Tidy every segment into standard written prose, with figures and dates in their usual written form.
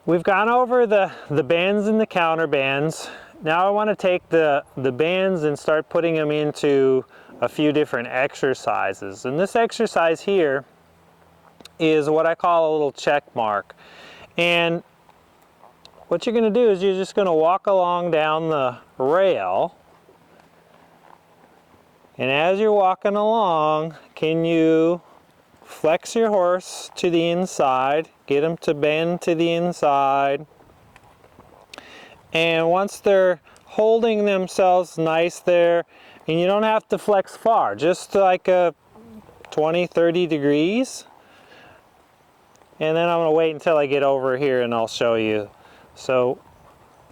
We've gone over the bends and the counterbands. Now I want to take the bands and start putting them into a few different exercises. And this exercise here is what I call a little check mark. And what you're going to do is you're just going to walk along down the rail. And as you're walking along, can you flex your horse to the inside, get them to bend to the inside. And once they're holding themselves nice there, and you don't have to flex far, just like a 20-30 degrees. And then I'm going to wait until I get over here and I'll show you. So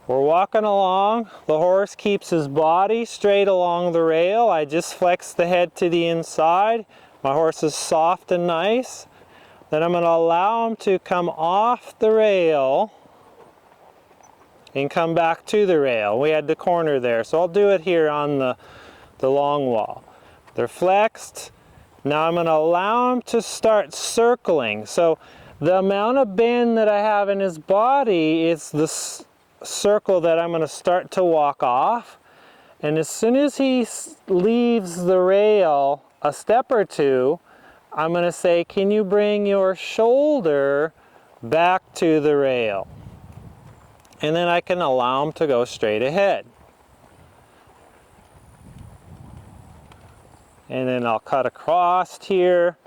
we're walking along, the horse keeps his body straight along the rail. I just flex the head to the inside. My horse is soft and nice. Then I'm going to allow him to come off the rail and come back to the rail. We had the corner there, so I'll do it here on the long wall. They're flexed. Now I'm going to allow him to start circling. So the amount of bend that I have in his body is the circle that I'm going to start to walk off. And as soon as he leaves the rail a step or two, I'm going to say, can you bring your shoulder back to the rail? And then I can allow him to go straight ahead. And then I'll cut across here.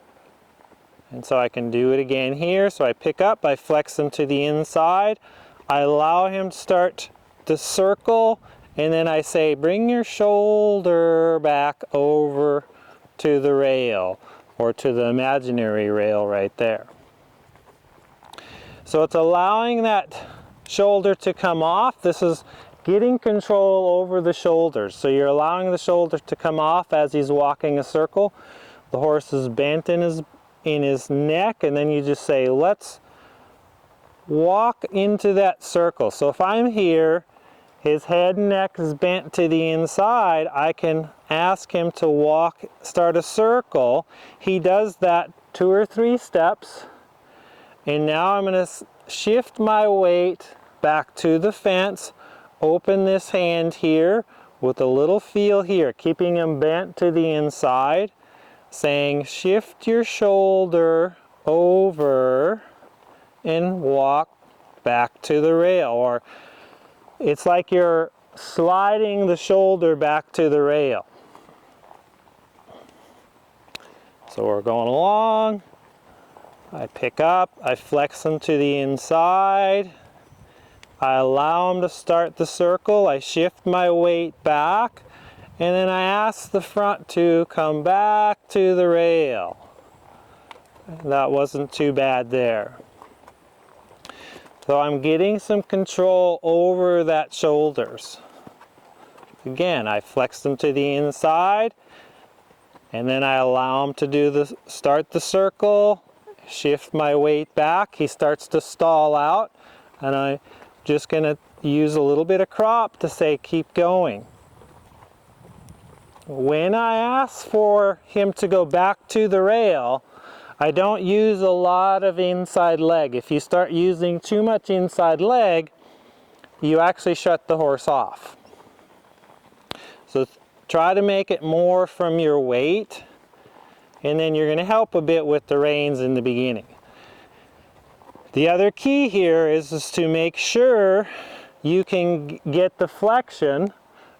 And so I can do it again here. So I pick up, I flex him to the inside. I allow him to start to circle. And then I say, bring your shoulder back over to the rail, or to the imaginary rail right there. So it's allowing that shoulder to come off. This is getting control over the shoulders. So you're allowing the shoulder to come off as he's walking a circle. The horse is bent in his neck, and then you just say, let's walk into that circle. So if I'm here, his head and neck is bent to the inside, I can ask him to start a circle. He does that 2 or 3 steps. And now I'm going to shift my weight back to the fence, open this hand here with a little feel here, keeping him bent to the inside, saying shift your shoulder over and walk back to the rail. Or it's like you're sliding the shoulder back to the rail. So we're going along. I pick up, I flex them to the inside. I allow them to start the circle. I shift my weight back. And then I ask the front to come back to the rail. That wasn't too bad there. So I'm getting some control over that shoulders. Again, I flex them to the inside, and then I allow him to start the circle, shift my weight back. He starts to stall out, and I'm just going to use a little bit of crop to say keep going. When I ask for him to go back to the rail, I don't use a lot of inside leg. If you start using too much inside leg, you actually shut the horse off. So try to make it more from your weight, and then you're going to help a bit with the reins in the beginning. The other key here is to make sure you can get the flexion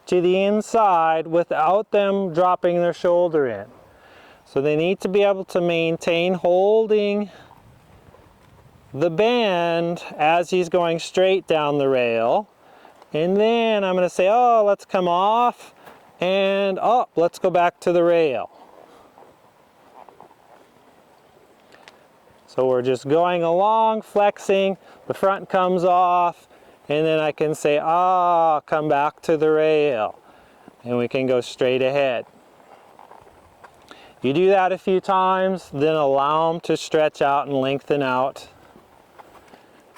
to the inside without them dropping their shoulder in. So they need to be able to maintain holding the bend as he's going straight down the rail. And then I'm going to say, oh, let's come off, and oh, let's go back to the rail. So we're just going along, flexing, the front comes off, and then I can say, come back to the rail. And we can go straight ahead. You do that a few times, then allow them to stretch out and lengthen out,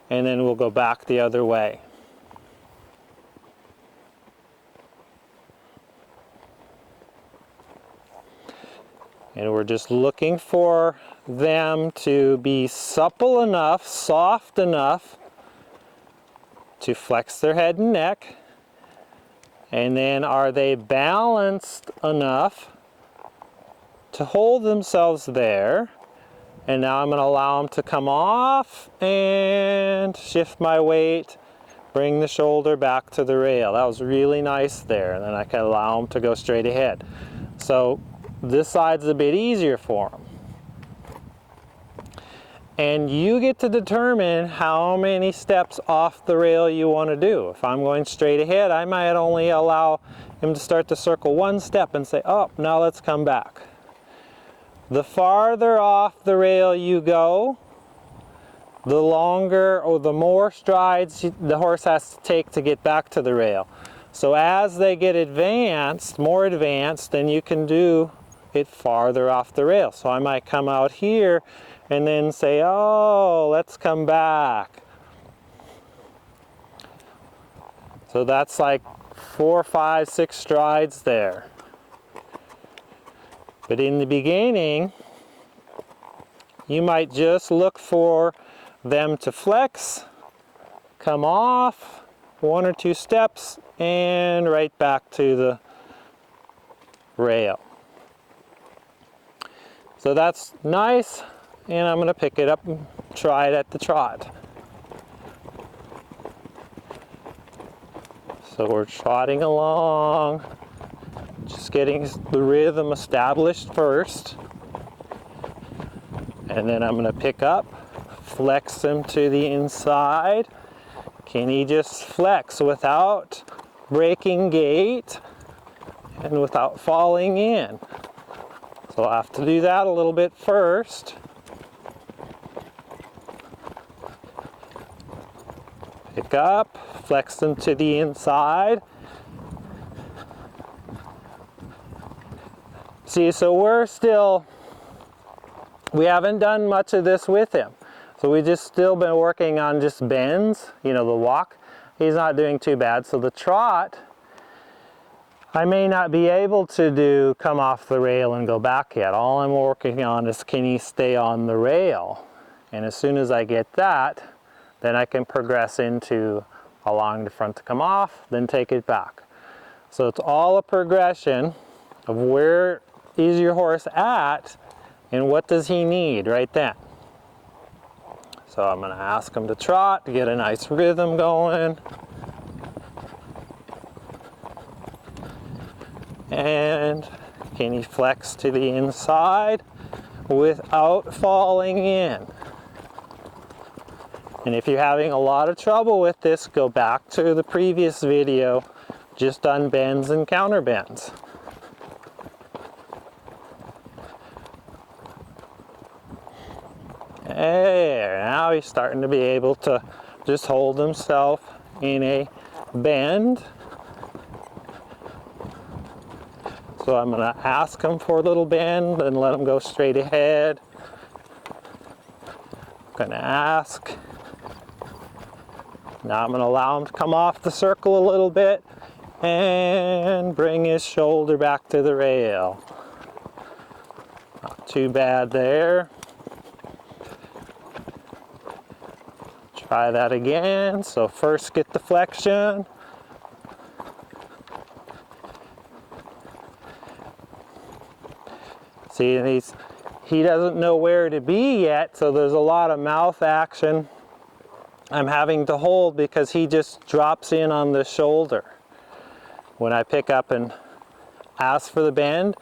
and then we'll go back the other way. And we're just looking for them to be supple enough, soft enough, to flex their head and neck. And then are they balanced enough to hold themselves there? And now I'm going to allow them to come off and shift my weight, bring the shoulder back to the rail. That was really nice there. And then I can allow them to go straight ahead. So this side's a bit easier for them. And you get to determine how many steps off the rail you want to do. If I'm going straight ahead, I might only allow him to start to circle one step and say, oh, now let's come back. The farther off the rail you go, the longer or the more strides the horse has to take to get back to the rail. So as they get advanced, more advanced, then you can do it farther off the rail. So I might come out here and then say, oh, let's come back. So that's like 4, 5, 6 strides there. But in the beginning, you might just look for them to flex, come off, 1 or 2 steps, and right back to the rail. So that's nice. And I'm going to pick it up and try it at the trot. So we're trotting along, just getting the rhythm established first. And then I'm going to pick up, flex him to the inside. Can he just flex without breaking gait and without falling in? So I'll have to do that a little bit first. Pick up, flex them to the inside. See, so we haven't done much of this with him. So we just still been working on just bends, the walk. He's not doing too bad. So the trot, I may not be able to do come off the rail and go back yet. All I'm working on is can he stay on the rail? And as soon as I get that, then I can progress into allowing the front to come off, then take it back. So it's all a progression of where is your horse at and what does he need right then. So I'm going to ask him to trot to get a nice rhythm going. And can he flex to the inside without falling in? And if you're having a lot of trouble with this, go back to the previous video just on bends and counter bends. There, now he's starting to be able to just hold himself in a bend. So I'm going to ask him for a little bend and let him go straight ahead. I'm going to ask. Now I'm going to allow him to come off the circle a little bit and bring his shoulder back to the rail. Not too bad there. Try that again. So first get the flexion. See, and he doesn't know where to be yet, so there's a lot of mouth action I'm having to hold because he just drops in on the shoulder when I pick up and ask for the bend.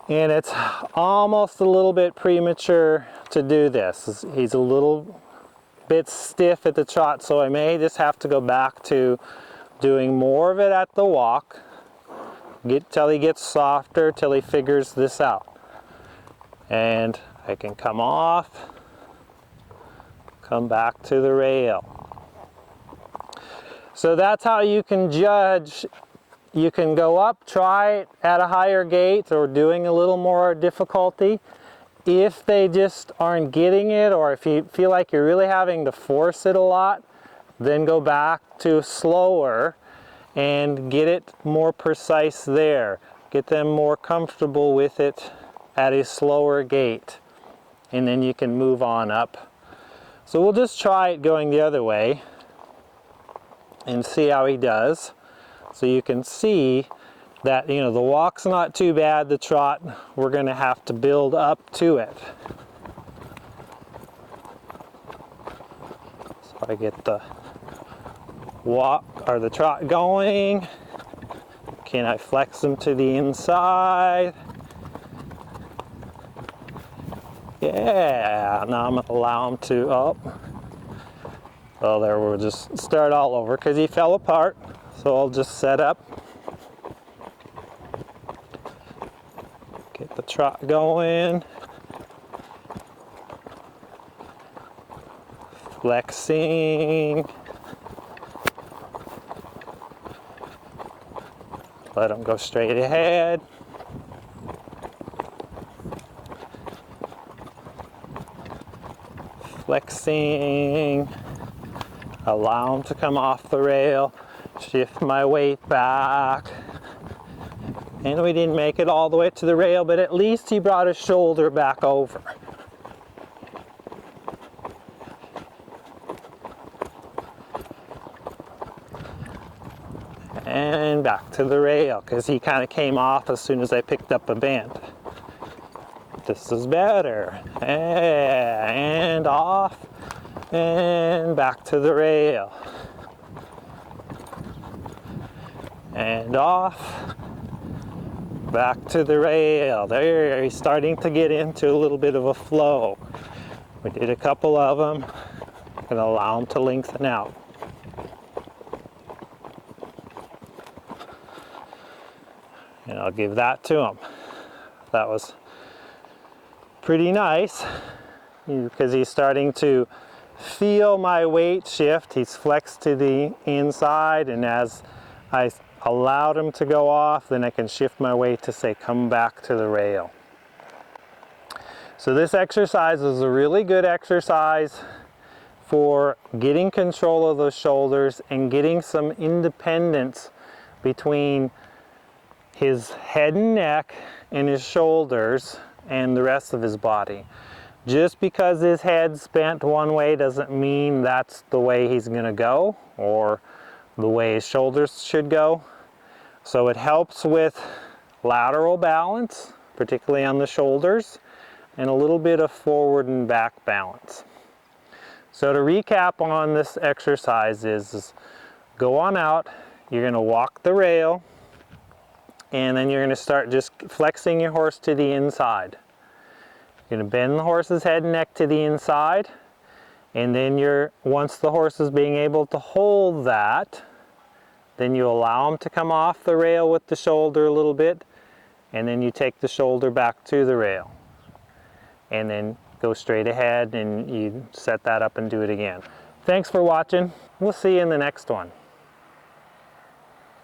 And it's almost a little bit premature to do this. He's a little bit stiff at the trot, so I may just have to go back to doing more of it at the walk, till he gets softer, till he figures this out. And I can come off, come back to the rail. So that's how you can judge. You can go up, try it at a higher gait or doing a little more difficulty. If they just aren't getting it, or if you feel like you're really having to force it a lot, then go back to slower and get it more precise there. Get them more comfortable with it at a slower gait. And then you can move on up. So we'll just try it going the other way. and see how he does. So you can see that, you know, the walk's not too bad, the trot, we're going to have to build up to it. So I get the walk or the trot going. Can I flex him to the inside? Yeah, now I'm going to allow him to up. Oh, there, we'll just start all over because he fell apart. So I'll just set up. Get the trot going. Flexing. Let him go straight ahead. Flexing. Allow him to come off the rail. Shift my weight back. And we didn't make it all the way to the rail, but at least he brought his shoulder back over. And back to the rail, because he kind of came off as soon as I picked up a bend. This is better. And off. And back to the rail. And off. Back to the rail. There, he's starting to get into a little bit of a flow. We did a couple of them. I'm going to allow him to lengthen out. And I'll give that to him. That was pretty nice because he's starting to feel my weight shift. He's flexed to the inside, and as I allowed him to go off, then I can shift my weight to say come back to the rail. So this exercise is a really good exercise for getting control of those shoulders and getting some independence between his head and neck and his shoulders and the rest of his body. Just because his head's bent one way doesn't mean that's the way he's going to go or the way his shoulders should go. So it helps with lateral balance, particularly on the shoulders, and a little bit of forward and back balance. So to recap on this exercise is go on out, you're going to walk the rail, and then you're going to start just flexing your horse to the inside. You're going to bend the horse's head and neck to the inside, and then once the horse is being able to hold that, then you allow him to come off the rail with the shoulder a little bit, and then you take the shoulder back to the rail. And then go straight ahead and you set that up and do it again. Thanks for watching. We'll see you in the next one.